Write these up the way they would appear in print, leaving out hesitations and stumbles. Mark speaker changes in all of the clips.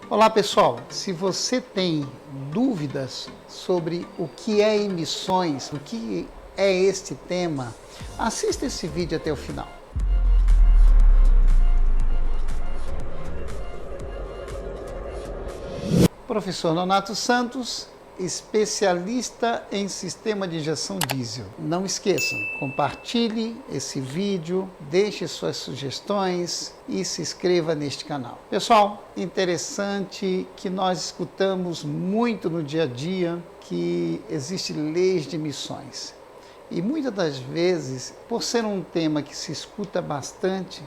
Speaker 1: Olá pessoal, se você tem dúvidas sobre o que é emissões, o que é este tema, assista esse vídeo até o final. Professor Nonato Santos, especialista em sistema de injeção diesel. Não esqueçam, compartilhe esse vídeo, deixe suas sugestões e se inscreva neste canal. Pessoal, interessante que nós escutamos muito no dia a dia que existem leis de emissões. E muitas das vezes, por ser um tema que se escuta bastante,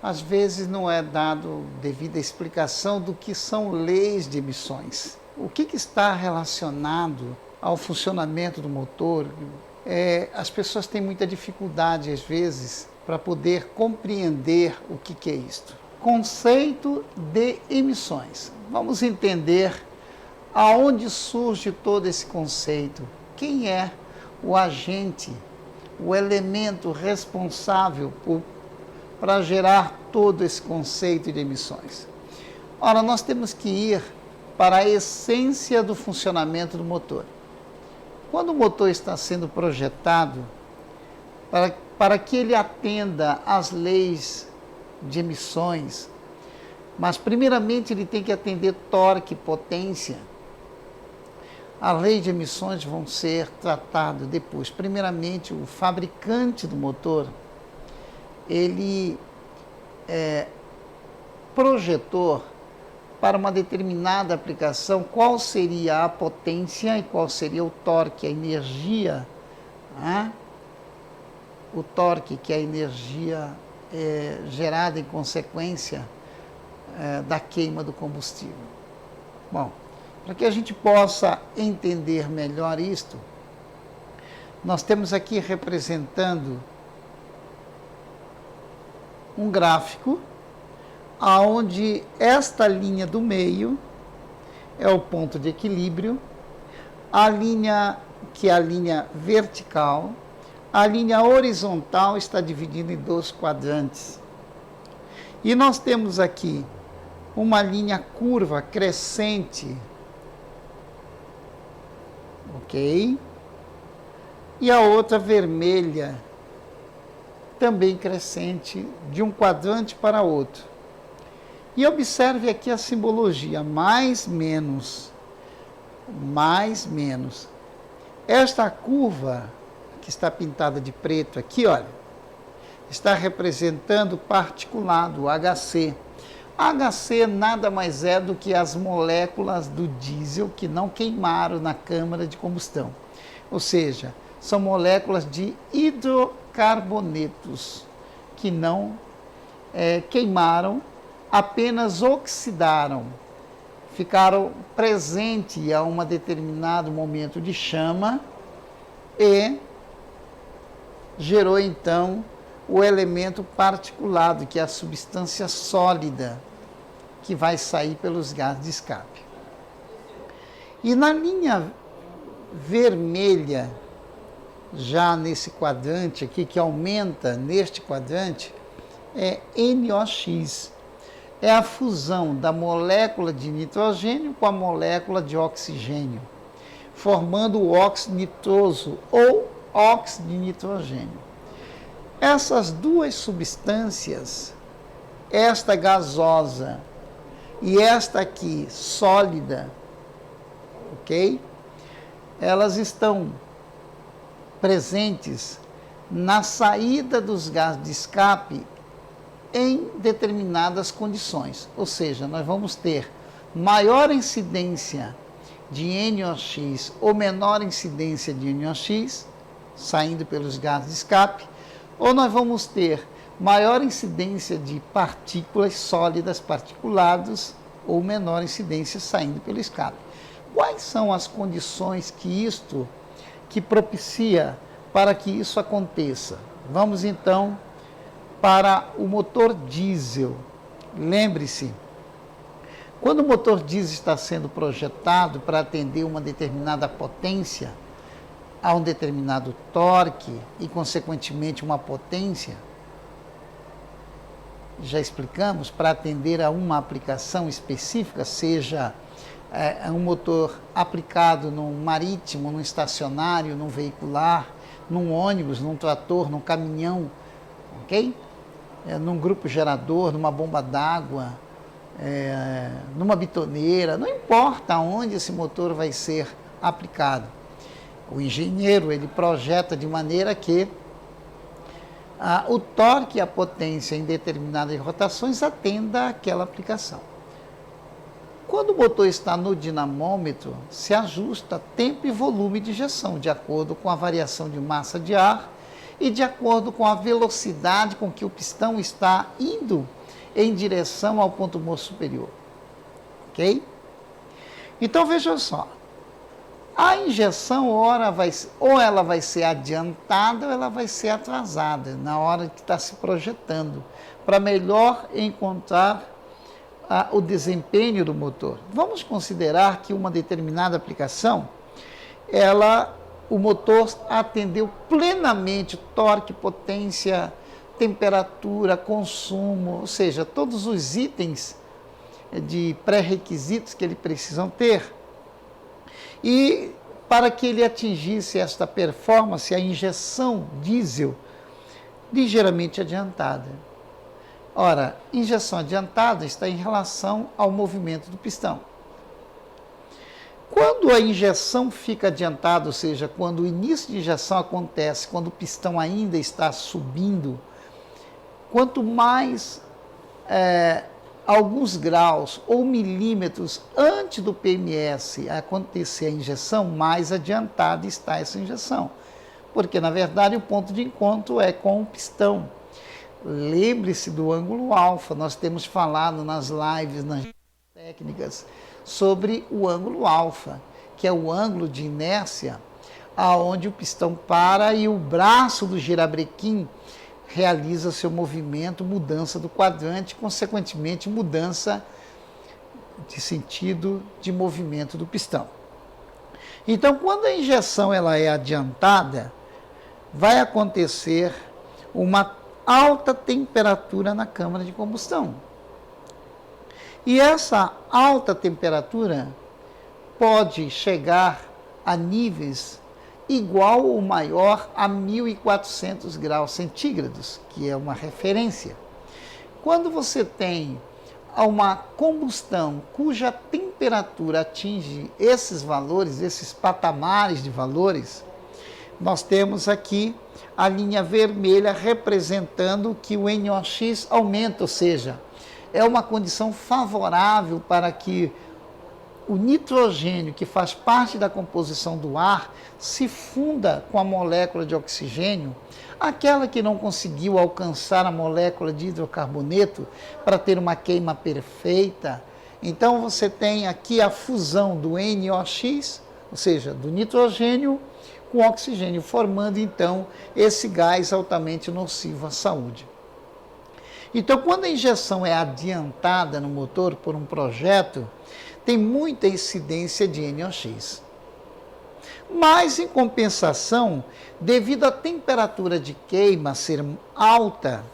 Speaker 1: às vezes não é dado devida explicação do que são leis de emissões. O que está relacionado ao funcionamento do motor? As pessoas têm muita dificuldade, às vezes, para poder compreender o que é isto. Conceito de emissões. Vamos entender aonde surge todo esse conceito. Quem é o agente, o elemento responsável para gerar todo esse conceito de emissões? Ora, nós temos que ir para a essência do funcionamento do motor. Quando o motor está sendo projetado para que ele atenda às leis de emissões, mas primeiramente ele tem que atender torque, potência. As leis de emissões vão ser tratadas depois. Primeiramente, o fabricante do motor, ele projetou para uma determinada aplicação qual seria a potência e qual seria o torque, a energia, o torque, que é a energia gerada em consequência da queima do combustível. Bom, para que a gente possa entender melhor isto, nós temos aqui representando um gráfico aonde esta linha do meio é o ponto de equilíbrio, a linha que é a linha vertical, a linha horizontal está dividida em dois quadrantes. E nós temos aqui uma linha curva crescente, ok? E a outra vermelha, também crescente, de um quadrante para outro. E observe aqui a simbologia, mais, menos, mais, menos. Esta curva, que está pintada de preto aqui, olha, está representando o particulado, o HC. HC nada mais é do que as moléculas do diesel que não queimaram na câmara de combustão. Ou seja, são moléculas de hidrocarbonetos que não queimaram, apenas oxidaram, ficaram presentes a um determinado momento de chama e gerou então o elemento particulado, que é a substância sólida que vai sair pelos gases de escape. E na linha vermelha, já nesse quadrante aqui, que aumenta neste quadrante, é NOx. É a fusão da molécula de nitrogênio com a molécula de oxigênio, formando o óxido nitroso ou óxido de nitrogênio. Essas duas substâncias, esta gasosa e esta aqui sólida, ok? Elas estão presentes na saída dos gases de escape em determinadas condições, ou seja, nós vamos ter maior incidência de NOx ou menor incidência de NOx saindo pelos gases de escape, ou nós vamos ter maior incidência de partículas sólidas, particulados, ou menor incidência saindo pelo escape. Quais são as condições que propicia para que isso aconteça? Vamos então para o motor diesel. Lembre-se, quando o motor diesel está sendo projetado para atender uma determinada potência, a um determinado torque e, consequentemente, uma potência, já explicamos, para atender a uma aplicação específica, seja um motor aplicado num marítimo, num estacionário, num veicular, num ônibus, num trator, num caminhão, ok? Num grupo gerador, numa bomba d'água, numa bitoneira, não importa onde esse motor vai ser aplicado. O engenheiro, ele projeta de maneira que o torque e a potência em determinadas rotações atenda àquela aplicação. Quando o motor está no dinamômetro, se ajusta tempo e volume de injeção, de acordo com a variação de massa de ar e de acordo com a velocidade com que o pistão está indo em direção ao ponto morto superior. Ok? Então, veja só. A injeção, ou ela vai ser adiantada ou ela vai ser atrasada na hora que está se projetando, para melhor encontrar o desempenho do motor. Vamos considerar que uma determinada aplicação, o motor atendeu plenamente torque, potência, temperatura, consumo, ou seja, todos os itens de pré-requisitos que ele precisam ter. E para que ele atingisse esta performance, a injeção diesel ligeiramente adiantada. Ora, injeção adiantada está em relação ao movimento do pistão. Quando a injeção fica adiantada, ou seja, quando o início de injeção acontece, quando o pistão ainda está subindo, quanto mais alguns graus ou milímetros antes do PMS acontecer a injeção, mais adiantada está essa injeção. Porque, na verdade, o ponto de encontro é com o pistão. Lembre-se do ângulo alfa, nós temos falado nas lives, nas técnicas, sobre o ângulo alfa, que é o ângulo de inércia, aonde o pistão para e o braço do girabrequim realiza seu movimento, mudança do quadrante, consequentemente mudança de sentido de movimento do pistão. Então, quando a injeção ela é adiantada, vai acontecer uma alta temperatura na câmara de combustão. E essa alta temperatura pode chegar a níveis igual ou maior a 1.400 graus centígrados, que é uma referência. Quando você tem uma combustão cuja temperatura atinge esses valores, esses patamares de valores, nós temos aqui a linha vermelha representando que o NOx aumenta, ou seja, é uma condição favorável para que o nitrogênio, que faz parte da composição do ar, se funda com a molécula de oxigênio, aquela que não conseguiu alcançar a molécula de hidrocarboneto para ter uma queima perfeita. Então você tem aqui a fusão do NOx, ou seja, do nitrogênio com oxigênio, formando então esse gás altamente nocivo à saúde. Então, quando a injeção é adiantada no motor por um projeto, tem muita incidência de NOx. Mas, em compensação, devido à temperatura de queima ser alta,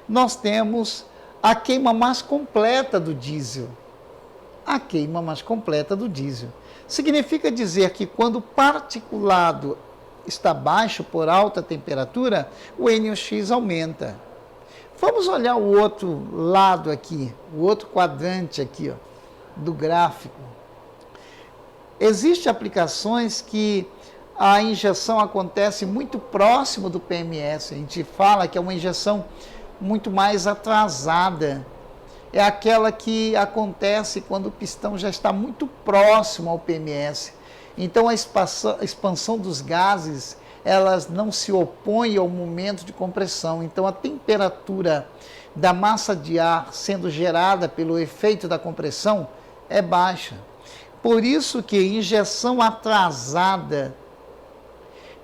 Speaker 1: nós temos a queima mais completa do diesel. A queima mais completa do diesel. Significa dizer que quando o particulado está baixo por alta temperatura, o NOx aumenta. Vamos olhar o outro lado aqui, o outro quadrante aqui, ó, do gráfico. Existem aplicações que a injeção acontece muito próximo do PMS. A gente fala que é uma injeção muito mais atrasada. É aquela que acontece quando o pistão já está muito próximo ao PMS. Então a expansão dos gases, elas não se opõem ao momento de compressão. Então a temperatura da massa de ar sendo gerada pelo efeito da compressão é baixa. Por isso que injeção atrasada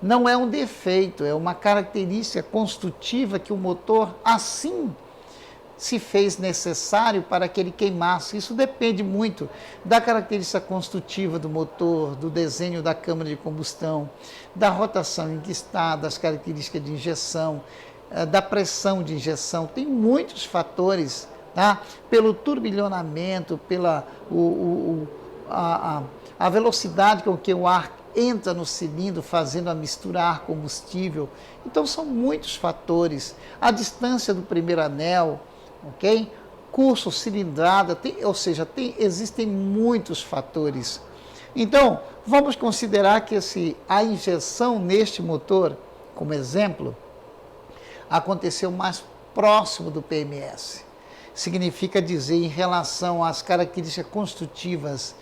Speaker 1: não é um defeito, é uma característica construtiva que o motor assim se fez necessário para que ele queimasse. Isso depende muito da característica construtiva do motor, do desenho da câmara de combustão, da rotação em que está, das características de injeção, da pressão de injeção, tem muitos fatores, tá? Pelo turbilhonamento, pela a velocidade com que o ar entra no cilindro, fazendo a mistura ar-combustível. Então, são muitos fatores. A distância do primeiro anel, ok? Curso, cilindrada, existem muitos fatores. Então, vamos considerar que a injeção neste motor, como exemplo, aconteceu mais próximo do PMS. Significa dizer, em relação às características construtivas,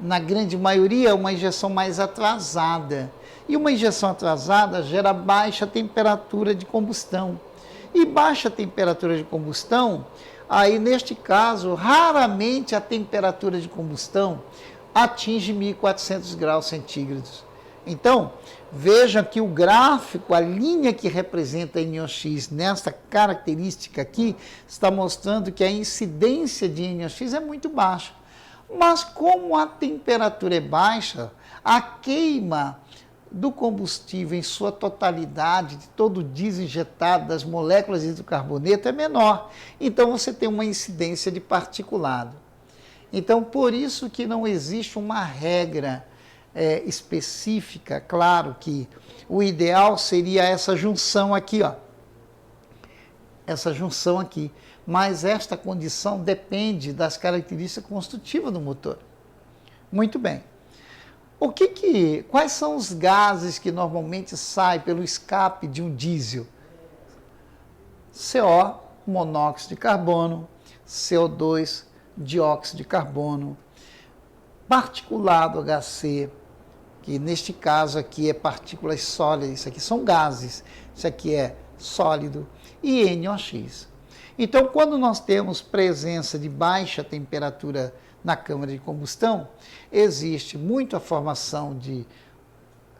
Speaker 1: na grande maioria, uma injeção mais atrasada. E uma injeção atrasada gera baixa temperatura de combustão. E baixa temperatura de combustão, aí neste caso, raramente a temperatura de combustão atinge 1.400 graus centígrados. Então, veja que o gráfico, a linha que representa NOx nesta característica aqui, está mostrando que a incidência de NOx é muito baixa. Mas como a temperatura é baixa, a queima do combustível em sua totalidade, de todo o diesel injetado, das moléculas de hidrocarboneto, é menor. Então você tem uma incidência de particulado. Então, por isso que não existe uma regra específica. Claro que o ideal seria essa junção aqui, ó. Essa junção aqui. Mas esta condição depende das características construtivas do motor. Muito bem. Quais são os gases que normalmente saem pelo escape de um diesel? CO, monóxido de carbono, CO2, dióxido de carbono, particulado HC, que neste caso aqui é partículas sólidas, isso aqui são gases, isso aqui é sólido, e NOx. Então, quando nós temos presença de baixa temperatura na câmara de combustão, existe muito a formação de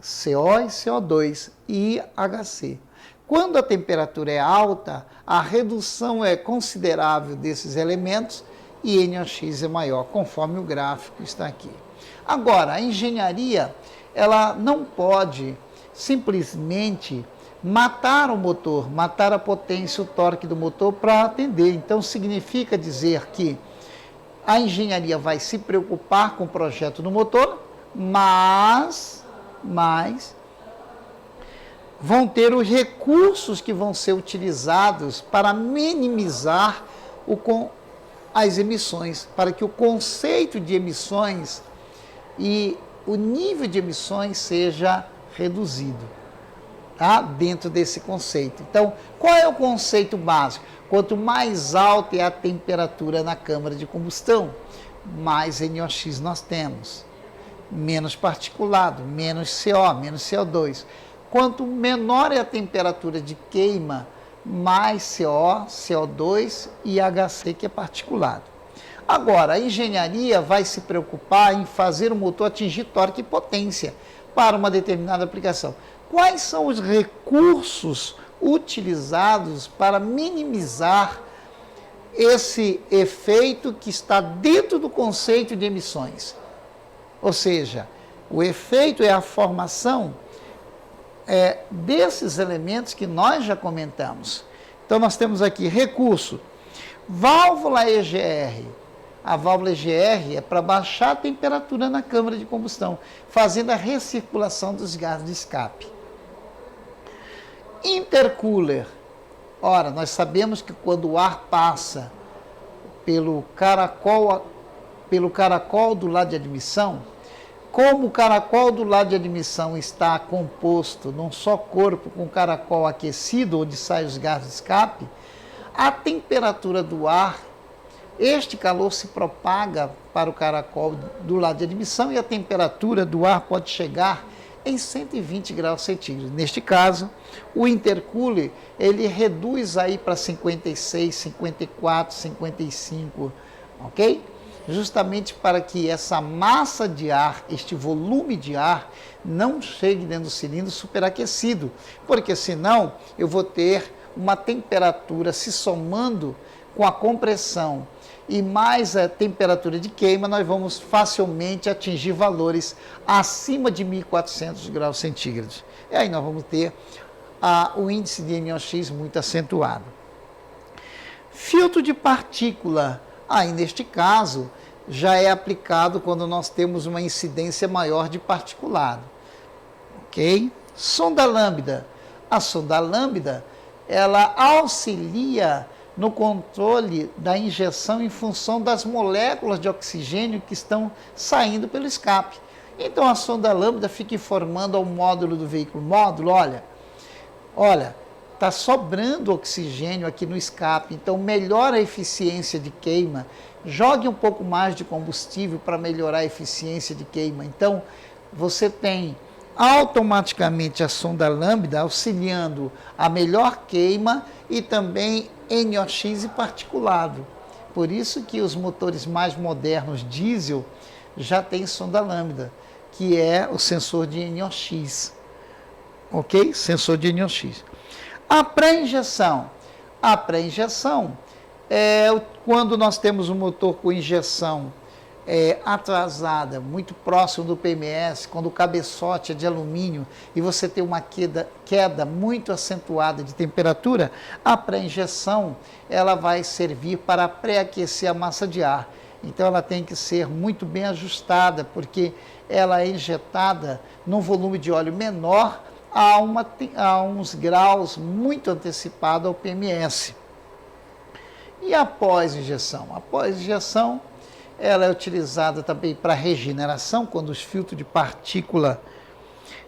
Speaker 1: CO e CO2 e HC. Quando a temperatura é alta, a redução é considerável desses elementos e NOx é maior, conforme o gráfico está aqui. Agora, a engenharia, ela não pode simplesmente matar o motor, matar a potência, o torque do motor para atender. Então, significa dizer que a engenharia vai se preocupar com o projeto do motor, mas vão ter os recursos que vão ser utilizados para minimizar as emissões, para que o conceito de emissões e o nível de emissões seja reduzido, tá? Dentro desse conceito. Então, qual é o conceito básico? Quanto mais alta é a temperatura na câmara de combustão, mais NOx nós temos, menos particulado, menos CO, menos CO2. Quanto menor é a temperatura de queima, mais CO, CO2 e HC, que é particulado. Agora, a engenharia vai se preocupar em fazer o motor atingir torque e potência para uma determinada aplicação. Quais são os recursos utilizados para minimizar esse efeito que está dentro do conceito de emissões? Ou seja, o efeito é a formação desses elementos que nós já comentamos. Então, nós temos aqui recurso, válvula EGR. A válvula EGR é para baixar a temperatura na câmara de combustão, fazendo a recirculação dos gases de escape. Intercooler. Ora, nós sabemos que quando o ar passa pelo caracol do lado de admissão, como o caracol do lado de admissão está composto num só corpo com caracol aquecido, onde saem os gases de escape, a temperatura do ar, este calor se propaga para o caracol do lado de admissão e a temperatura do ar pode chegar em 120 graus centígrados. Neste caso, o intercooler, ele reduz aí para 56, 54, 55, ok? Justamente para que essa massa de ar, este volume de ar, não chegue dentro do cilindro superaquecido, porque senão eu vou ter uma temperatura se somando com a compressão e mais a temperatura de queima, nós vamos facilmente atingir valores acima de 1.400 graus centígrados. E aí nós vamos ter o índice de NOx muito acentuado. Filtro de partícula, aí neste caso, já é aplicado quando nós temos uma incidência maior de particulado. Ok? Sonda lambda. A sonda lambda, ela auxilia no controle da injeção em função das moléculas de oxigênio que estão saindo pelo escape. Então a sonda lambda fica informando ao módulo do veículo: módulo, olha, está sobrando oxigênio aqui no escape, então melhora a eficiência de queima, jogue um pouco mais de combustível para melhorar a eficiência de queima. Então você tem automaticamente a sonda lambda auxiliando a melhor queima e também NOx e particulado. Por isso que os motores mais modernos diesel já têm sonda lambda, que é o sensor de NOx. Ok? Sensor de NOx. A pré-injeção. A pré-injeção é quando nós temos um motor com injeção atrasada, muito próximo do PMS, quando o cabeçote é de alumínio e você tem uma queda muito acentuada de temperatura, a pré-injeção ela vai servir para pré-aquecer a massa de ar. Então ela tem que ser muito bem ajustada, porque ela é injetada num volume de óleo menor a uns graus muito antecipado ao PMS. E a pós-injeção? A pós-injeção ela é utilizada também para regeneração, quando os filtros de partícula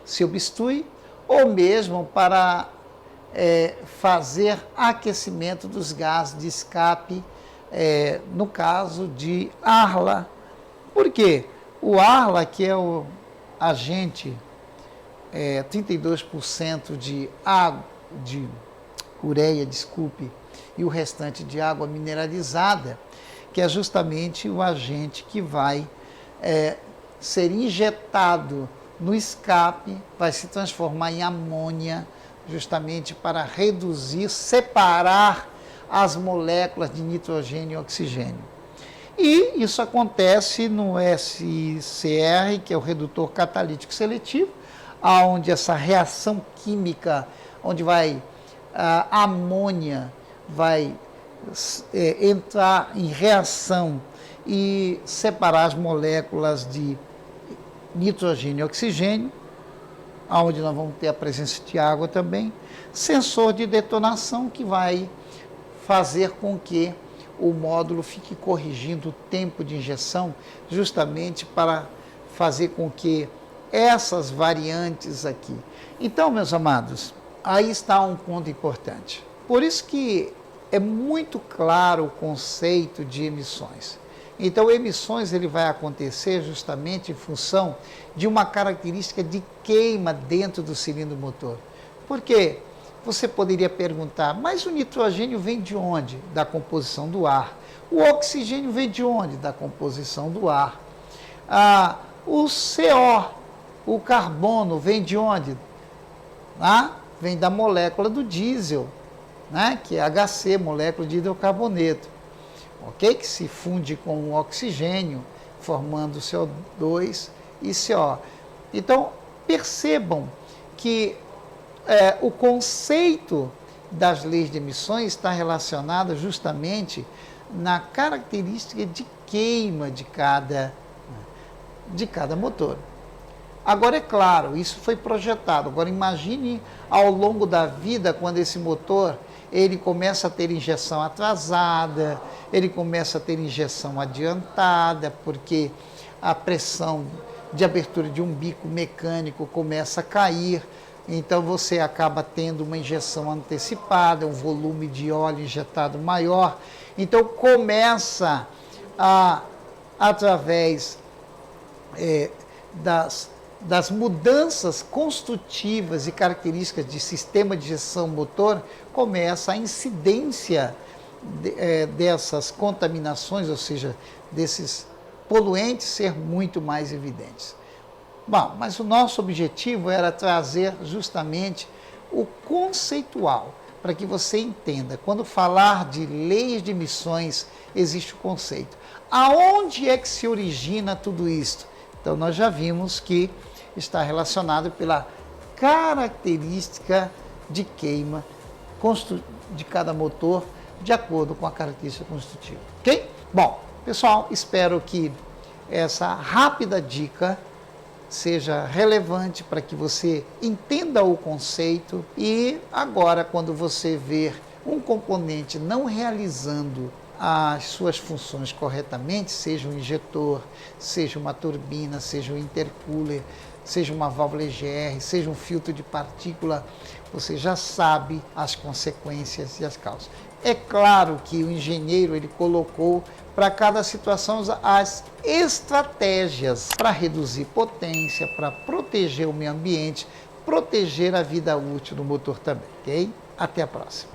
Speaker 1: se obstruem, ou mesmo para fazer aquecimento dos gases de escape, no caso de Arla. Por quê? O Arla, que é o agente 32% de água, de ureia, e o restante de água mineralizada, que é justamente o agente que vai ser injetado no escape, vai se transformar em amônia, justamente para reduzir, separar as moléculas de nitrogênio e oxigênio. E isso acontece no SCR, que é o redutor catalítico seletivo, onde essa reação química, onde a amônia vai entrar em reação e separar as moléculas de nitrogênio e oxigênio, onde nós vamos ter a presença de água também. Sensor de detonação, que vai fazer com que o módulo fique corrigindo o tempo de injeção, justamente para fazer com que essas variantes aqui. Então, meus amados, aí está um ponto importante. Por isso que é muito claro o conceito de emissões. Então, emissões ele vai acontecer justamente em função de uma característica de queima dentro do cilindro motor. Por quê? Você poderia perguntar, mas o nitrogênio vem de onde? Da composição do ar. O oxigênio vem de onde? Da composição do ar. O CO, o carbono, vem de onde? Vem da molécula do diesel, que é HC, molécula de hidrocarboneto, ok? Que se funde com o oxigênio, formando CO2 e CO. Então, percebam que o conceito das leis de emissões está relacionado justamente na característica de queima de cada motor. Agora, é claro, isso foi projetado. Agora, imagine ao longo da vida, quando esse motor ele começa a ter injeção atrasada, ele começa a ter injeção adiantada, porque a pressão de abertura de um bico mecânico começa a cair, então você acaba tendo uma injeção antecipada, um volume de óleo injetado maior. Então começa através das mudanças construtivas e características de sistema de injeção motor, começa a incidência dessas contaminações, ou seja, desses poluentes ser muito mais evidentes. Bom, mas o nosso objetivo era trazer justamente o conceitual, para que você entenda, quando falar de leis de emissões, existe o conceito. Aonde é que se origina tudo isso? Então, nós já vimos que está relacionado pela característica de queima de cada motor, de acordo com a característica construtiva. Ok? Bom, pessoal, espero que essa rápida dica seja relevante para que você entenda o conceito e agora, quando você ver um componente não realizando as suas funções corretamente, seja um injetor, seja uma turbina, seja um intercooler, seja uma válvula EGR, seja um filtro de partícula, você já sabe as consequências e as causas. É claro que o engenheiro ele colocou para cada situação as estratégias para reduzir potência, para proteger o meio ambiente, proteger a vida útil do motor também, ok? Até a próxima.